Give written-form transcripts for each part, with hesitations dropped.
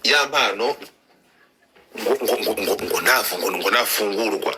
ya mpano ngo nafungurwa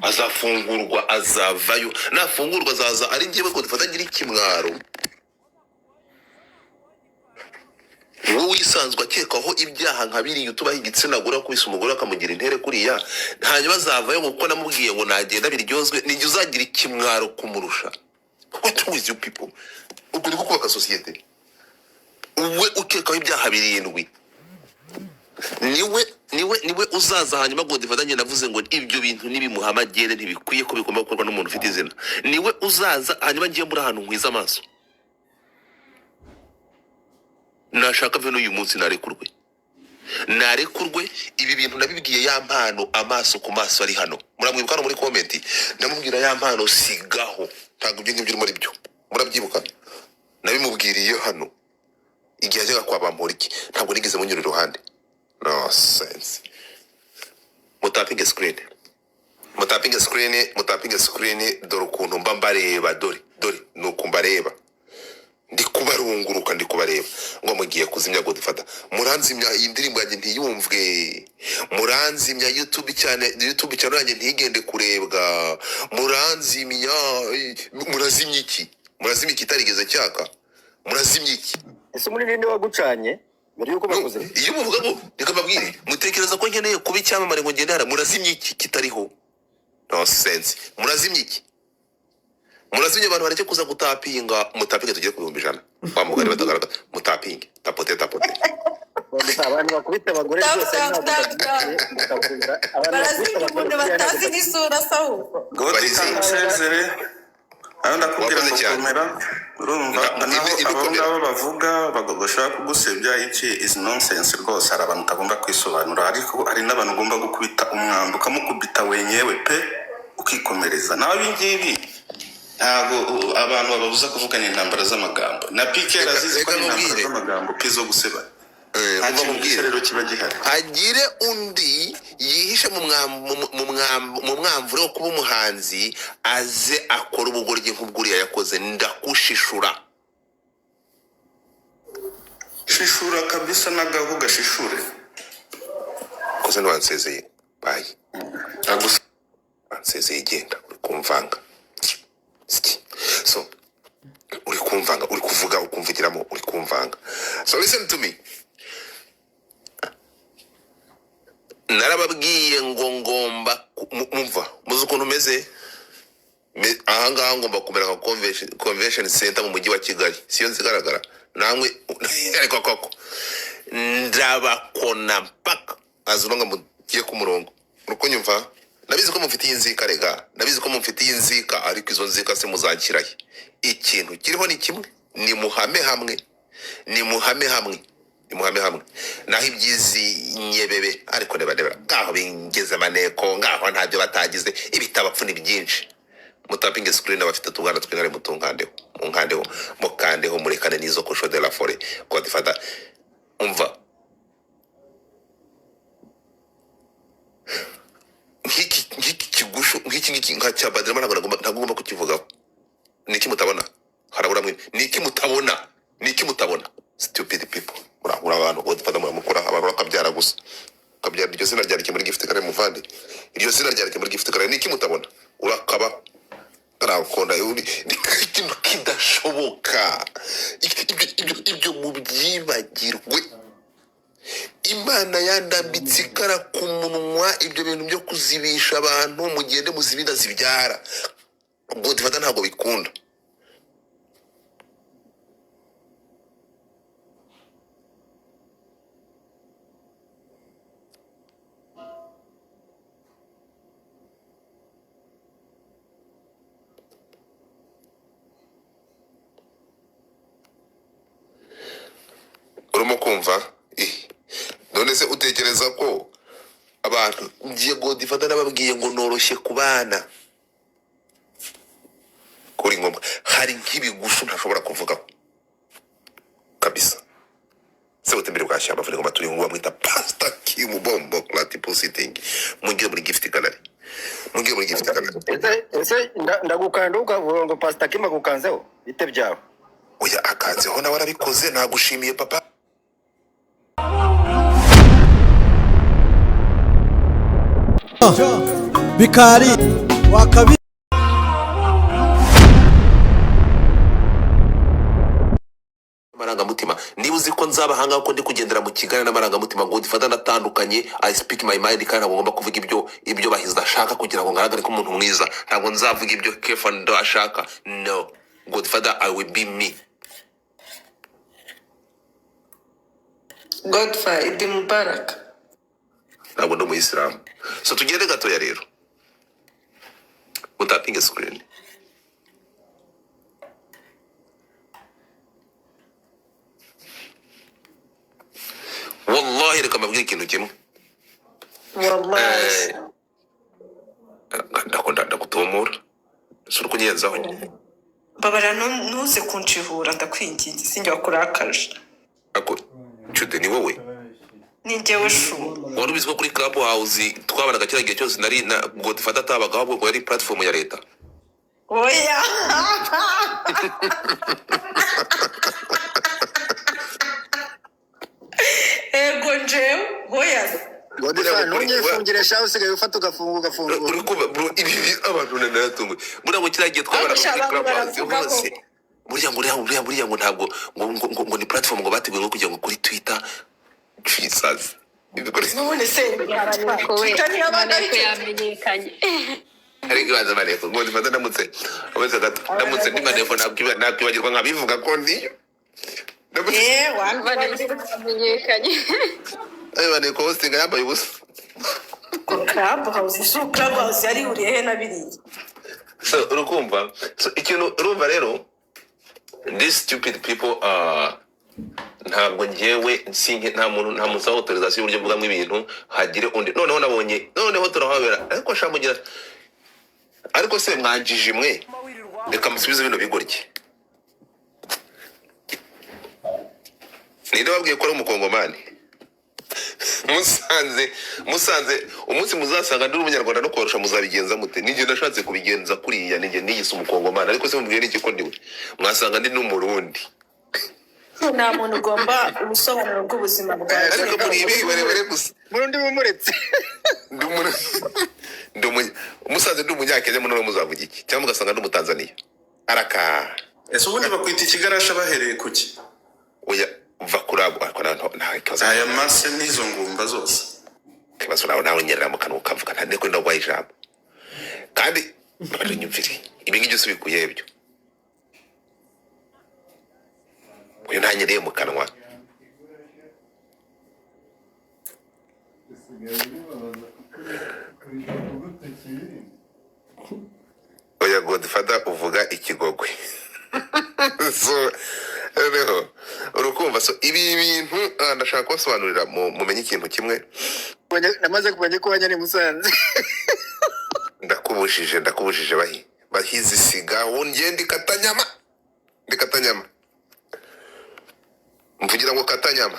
azafungurwa azavayo nafungurwa azaza ari njyewe ngo dufatangire ikimwaro wowe wisanzwe akekaho ibyaha nka biriya utubaho igitsina gore akubise umugore akamugira intere kuriya hanyuma azavayo kuko namubwiye ngo nagenda biryozwe nijye uzagira ikimwaro kumurusha. What with you people? Ubwo ni kubaka societe. Uwe ukekaho ibyaha birindwi niwe uzaza hanyuma ngo difatanye navuze ngo ibyo bintu nibimuhamagere ntibikwiye ko bigomba gukorwa n'umuntu ufite izina. Niwe uzaza hanyuma ngiye muri ahantu nkwiza amaso. Nashaka veno uyu munsi narekurwe ibi bintu nabibwiye ya mpano amaso ku maso ari hano. Muramwibuka no muri comment ndamubwira ya mpano sigaho ntago ibyo ngibyo muri byo murabyibuka nabimubwiriye hano igihe ajyaga kwa Bamporiki ntabwo nigeze munyura iruhande. No sense. Mutapinge screen dore ukuntu mba mbareba dore nuko mbareba ndi kubarunguruka ngo mugiye kuzimya ngo dufata muranzimya indirimbo yanjye ntiyumvwe muranzimya YouTube channel yanjye ntigende kurebwa muranzimya murazimya iki tarigeze cyaka murazimya iki ese muri ninde wagucanye mbere yuko bakoze iyo muvuga ngo reka babwire mutekereza ko nkeneye kuba icyamamare ngo ngende hara murazimya iki kitariho. No sense. Murazimye abantu bareke kuza gutapinga mutapinge tugere ku 100 bamugari batagaragara mutapinge tapote abantu bakubita abagore byose barazimye umuntu batazi n'isura saho godisezere ndakubwira ngo komera urumva abo bavuga bagashaka kugusebya iki is nonsense rwose. Hari abantu tagomba kwisobanura ariko hari n'abantu ugomba gukubita umwambi ukamukubita wenyewe pe ukikomereza nawe ibingibi ntabwo abantu babuza kuvugana intambara z'amagambo na Piqué razize ko intambara z'amagambo pizo guseba umubwire rero kiba gihari agire undi yihishe mu mwamvure wo kuba umuhanzi aze akora ubugoryi nk'ubwuriya yakoze ndakushishura shishura kabisa nagaho gashishure koze nwansezeye bye ansezeye genda kumvanga so uri kumvanga uri kuvuga ukumvugiramo uri kumvanga. So listen to me. Narababwiye ngo ngomba mumva muzi ukuntu meze ahangaha ngomba kumera nka convention center mu mujyi wa Kigali siyo nzigaragara namwe ariko koko ndabakona mpaka azuranga mugiye ku murongo uruko nyumva nabizi ko mufitiye inzika rega nabizi ko mufitiye inzika ariko izo nzika se muzakiraye ikintu kiriho ni kimwe ni muhame hamwe naho ibyizi nyebebe ariko nebadebera ngaho bingeze maneko ngaho ntabyo batagize ibitabapfu ni byinshi. Mutapinge screen abafite tugana twinare munkandeho mukandeho murekane nizo kosho de la forêt ko difata umva nk'iki nka cya Badrema ntagomba kukivugaho. Niki mutabona harabura mwe niki mutabona stupid people urahura abantu ngo dufata mukora abantu bakabyara gusa kabyara iryo zina ryarike muri gift kare muvande iryo zina ryarike muri gift kare niki mutabona urakaba arakonda ikintu kidashoboka ibyo mubyibagirwe. Imana yandambitse ikara ku munwa ibyo bintu byo kuzibisha abantu mugende muzibinda zibyara ubwo dufata ntabwo bikunda. Urimo kumva none se utekereza ko abantu ngiye ngo difata nababwiye ngo noroshye kubana kuri ngombwa hari nk'ibigushu ntashobora kuvuga kabisa se utembere kwa shamba vile kama turi ngo bamwita Pastor Kim Bombo Platipo sitting mungiye muri gift gallery ese ndagukanda ukavuga ngo Pastor Kim agukanzeho bite byawe oya akanzeho nawe arabikoze nagushimiye papa bikari wakabi amarangamutima niba uzi ko nzabahanga ko ndi kugendera mu Kigali n'amarangamutima ngo difata natandukanye I speak my mind kandi ntabwo ngomba kuvuga ibyo bahiza ashaka kugira ngo ngaragare ko umuntu mwiza ntabwo nzavuga ibyo Kefa ndo ashaka no Godfather I will be me Godfather Idi Mubarak ntabwo ndi umuyisilamu so tugende gatoya rero utapinge screen wallahi reka mbabwire ikintu kimwe wallahi ndakutumura suri kunyenzaho nyine babara ntuze kunshihura ndakwinginze sinjye wakurakaje ako chude ni wowe ni njyewe shu wari ubizi ko kuri Clubhouse twabanaga kira gihe cyose nari na Godfather atabaga ahubwo ngo yari platform ya leta oya ego njewe oya Godfather ntunyifungire shaho usigaye ufata ugafungura uri kuba bro ibi abantu naratunguye muri abo kira gihe twabanaga kuri Clubhouse hose buriya ngo ntabwo ngo ni platform ngo bateguye kugira ngo kuri Twitter Jesus none se yamenyekanye ariko baza maneko ngo difata ndamutse abese gato ndamutse ndi maneko nakwibagirwa nkabivuga ko ndiyo yamenyekanye ayo maneko hose ngayambaye ubusa Clubhouse yari uriye he nabiriye so urukumva so ikintu urumva rero these stupid people ntabwo ngewe nsinke nta muntu autorisation y'uburyo bwamwe ibintu hagire undi noneho turahabera ariko shamugira ariko se mwanjije mwe reka musubize bino bigorye ninde wabwiye ko ari umukongomani musanze umunsi muzasanga ndi umunyarwanda no korosha muzabigenza mute ninjye nashatse kubigenza kuriya ninjye niyise umukongomani ariko se mubwiye n'iki ko ndiwe mwasanga ndi n'umurundi nta muntu ugomba ubusobanuro bw'ubuzima bwawe ariko muri ibi barebare gusa murundi bumuretse umusanze ndi umunyakenya muno muzavuga iki cyangwa mugasanga ndi umutanzaniya araka ese ubundi bakwita ikigarasha bahereye kuki oya va kurabo ariko nta kibazo aya mase n'izo ngumba zose kibazo nawe nyerera mu kanwa ukavuga nta ndeko ndagwaye ijambo kandi banyumvire ibi ngibyo subikuye ibyo uyu ntanyereye mu kanwa oya Godfather uvuga ikigogwe so rero urukumva so ibi bintu ndashaka kubasobanurira mumenye ikintu kimwe namaze kumenya ko wanyane Musanze ndakubujije bahizi siga wongeye ndikatanyama mvugira ngo katanyama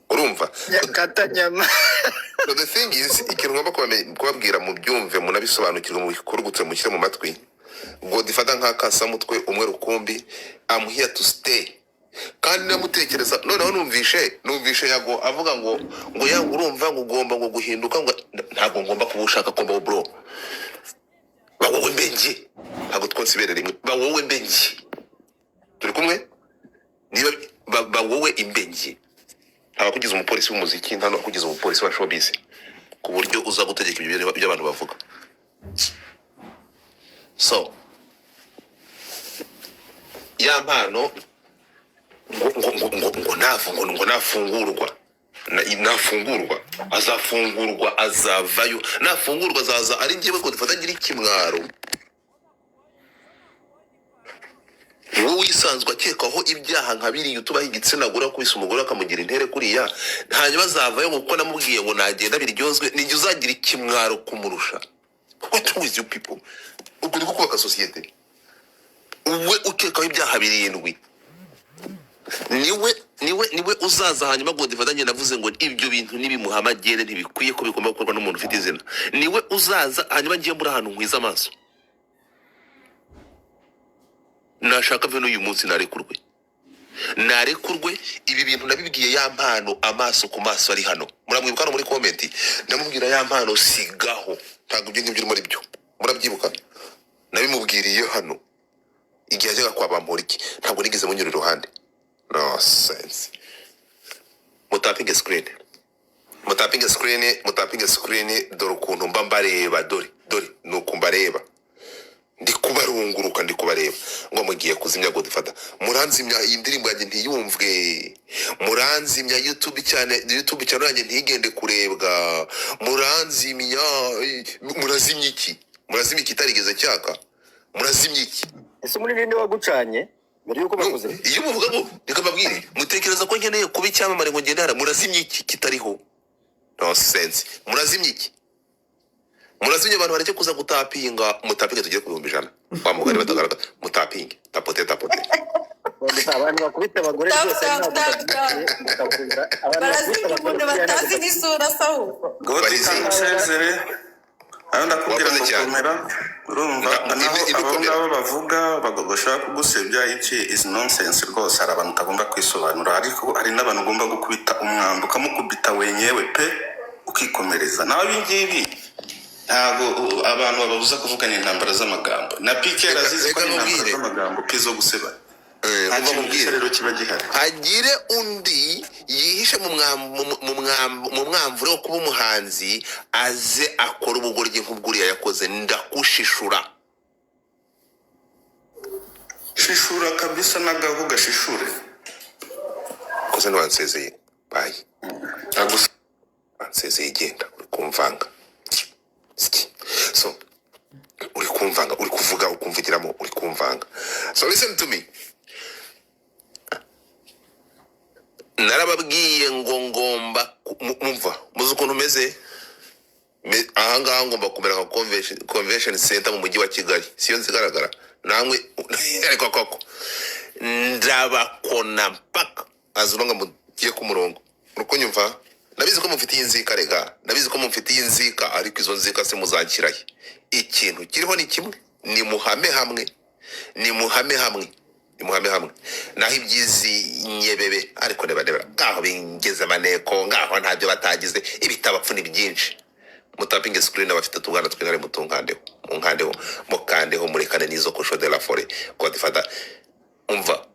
urumva katanyama so the thing is ikintu ngomba kubabwira mu byumve munabisobanukirwe mu bikorugutse mushyire mu matwi Godfather nk'akasa mutwe umwe rukumbi I'm here to stay kandi namutekereza noneho numvishe yago avuga ngo yangu urumva ngo ugomba ngo guhinduka ngo ntabwo ngomba kubushaka ko bro bawowe mbenje ntabwo twonsibere rimwe bawowe mbenje turi kumwe niba bawowe imbenje abakugize umupolisi w'umuziki nta no kugize umupolisi wa showbiz ku buryo uza gutegeka ibyo abantu bavuga so ya mpano ngo nafungurwa azafungurwa azavayo nafungurwa azaza ari njyewe ko dufata ngira ikimwaro wowe wisanzwe akekaho ibyaha nka biriya utubaho igitsina gore kubisa umugore akamugira intere kuriya hanyuma azavayo kuko namubwiye ngo nagenda biryozwe nijye uzagira ikimwaro kumurusha what with you people ubwo ni kubaka societe uwe ukekaho ibyaha birindwi niwe uzaza hanyuma Godfather njye navuze ngo ibyo bintu nibimuhamagere ntibikwiye ko bigomba gukorwa n'umuntu ufite izina niwe uzaza hanyuma ngiye muri ahantu nkwiza amaso nashaka veno uyu munsi narekurwe ibi bintu nabibwiye ya mpano amaso ku maso ari hano muramwibuka no muri comment ndamubwira ya mpano sigaho ntabwo ibyo ngibyo urimo ari byo murabyibuka nabimubwiriye hano igihe ajyaga kwa Bamporiki ntabwo nigeze munyura iruhande no sense mutapinge screen dore ukuntu mba mbareba dore nuko mbareba ndi kubarunguruka ngo mugiye kuzimya Godfather muranzimya iyi ndirimbo yanjye ntiyumvwe muranzimya YouTube channel yanjye ntigende kurebwa muranzimya murazimya iki itarigeze cyaka murazimya iki ese muri ninde wagucanye mbere yuko bakoze iyo muvuga ngo reka babwire mutekereza ko nkeneye kuba icyamamare ngo ngendara murazimya iki kitariho no sense murazimya iki murazimya abantu bareke kuza gutapinga mutapinge tugiye ku 100 bamugari batagaragara mutapinge tapote abantu bakubita abagore byose barazimya umuntu batazi n'isura saho Godfather ndakubwira ngo komera urumva abo bavuga bagashaka kugusebya iki is nonsense rwose hari abantu utagomba kwisobanura ariko hari n'abantu ugomba gukubita umwambi ukamukubita wenyewe pe ukikomereza nawe ibingibi ntabwo abantu bababuza kuvugana intambara z'amagambo na Piqué razize ko intambara z'amagambo pizo guseba rero kiba gihari hagire undi yihishe mu mwamvure wo kuba umuhanzi aze akora ubugoryi nk'ubwuriya yakoze ndakushishura shishura kabisa nagaho gashishure koze nwansezeye bayi ansezeye genda uri kumvanga so uri kumvanga uri kuvuga ukumvugiramo uri kumvanga so listen to me narababwiye ngo ngomba mumva muzi ukuntu meze ahangaha ngomba kumera nka convention center mu mujyi wa Kigali siyo nzigaragara namwe ariko koko ndabakona mpaka azuranga mugiye ku murongo uruko nyumva nabizi ko mufitiye inzika rega nabizi ko mufitiye inzika ariko izo nzika se muzakiraye ikintu kiriho ni kimwe ni muhame hamwe naho ibyizi nyebebe ariko nebadebera ngaho bingeze maneko ngaho ntabyo batagize ibitabapfu ni byinshi mutapinge screen abafite tugana twinare munkandeho mukandeho murekane nizo kosho de la forêt Godfather umva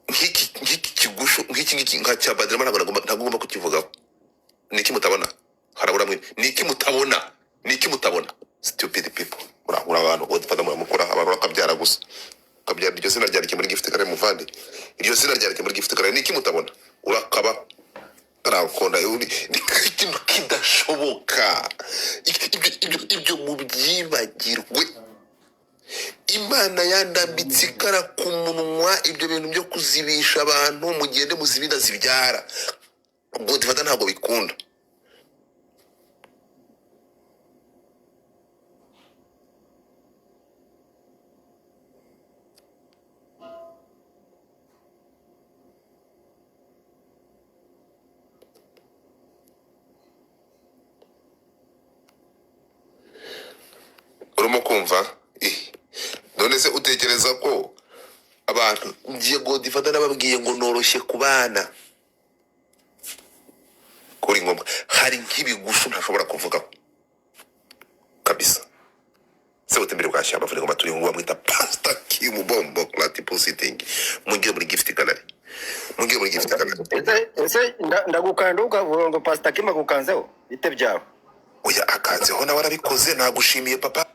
nkiki kigusho nkiki nka cya Badrema ntagomba kukivugaho niki mutabona harabura mwe niki mutabona stupid people ura abantu Godfather muramukora abantu bakabyara gusa kabyara iryo zina ryarike muri gift kare muvande iryo zina ryarike muri gift kare niki mutabona urakaba arakonda ikintu kidashoboka ibyo mubyibagirwe Imana yandambitse ikara ku munwa ibyo bintu byo kuzibisha abantu mugende muzibinda zibyara Godfather ntabwo bikunda urimo kumva none se utekereza ko abantu ngiye Godfather nababwiye ngo noroshye kubana kuri ngombwa hari nk'ibigushu ntashobora kuvuga kabisa se utembere kwa shamba vile kama turi ngo bamwita Pastor Kim Bombo Clati Positing mungiye muri gift gallery ese ndagukanda ukavuga ngo Pastor Kim agukanzeho bite byawe oya akanzeho nawe arabikoze nagushimiye papa